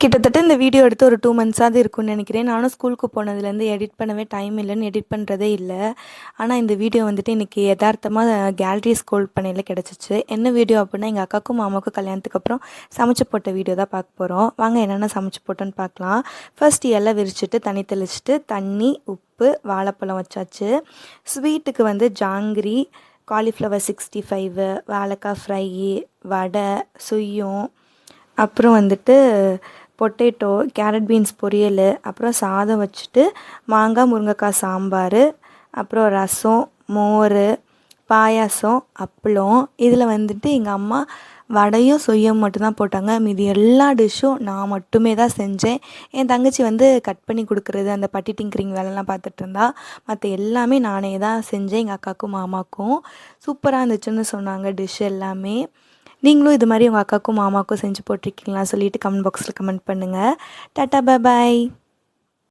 கிட்டத்தட்ட இந்த வீடியோ எடுத்து ஒரு 2 மந்த்ஸாவது இருக்கும்னு நினைக்கிறேன். நானும் ஸ்கூலுக்கு போனதுலேருந்து எடிட் பண்ணவே டைம் இல்லைன்னு எடிட் பண்ணுறதே இல்ல. ஆனா இந்த வீடியோ வந்துட்டு இன்றைக்கி எதார்த்தமா கேலரி ஸ்க்ரோல் பண்ணையில கிடச்சிச்சு. என்ன வீடியோ அப்புட்னா, எங்கள் அக்காவுக்கும் மாமாவுக்கும் கல்யாணத்துக்கு அப்புறம் சமைச்சு போட்ட வீடியோ தான் பார்க்க போகிறோம். வாங்க என்னென்ன சமைச்சு போட்டோன்னு பார்க்கலாம். ஃபர்ஸ்ட் இலை விரிச்சிட்டு தண்ணி தெளிச்சிட்டு தண்ணி, உப்பு, வாழைப்பழம் வச்சாச்சு. ஸ்வீட்டுக்கு வந்து ஜாங்கிரி, காலிஃப்ளவர் 65, வாழைக்காய் ஃப்ரையி, வடை, சுய்யம், அப்புறம் வந்துட்டு பொட்டேட்டோ, கேரட் பீன்ஸ் பொரியல், அப்புறம் சாதம் வச்சுட்டு மாங்காய் முருங்கைக்காய் சாம்பார், அப்புறம் ரசம், மோர், பாயாசம், அப்பளம். இதில் வந்துட்டு எங்கள் அம்மா வடையும் சுய்யம் மட்டும்தான் போட்டாங்க. மீதி எல்லா டிஷ்ஷும் நான் மட்டுமே தான் செஞ்சேன். என் தங்கச்சி வந்து கட் பண்ணி கொடுக்குறது, அந்த பட்டி டிங்கரிங் வேலைலாம் பார்த்துட்டு இருந்தா. மற்ற எல்லாமே நானே தான் செஞ்சேன். எங்கள் அக்காவுக்கும் மாமாவுக்கும் சூப்பராக இருந்துச்சுன்னு சொன்னாங்க டிஷ் எல்லாமே. நீங்களும் இது மாதிரி உங்கள் அக்காவுக்கும் மாமாவுக்கும் செஞ்சு போட்டிருக்கீங்களா சொல்லிவிட்டு கமெண்ட் பாக்ஸில் கமெண்ட் பண்ணுங்கள். டாட்டா பாய்.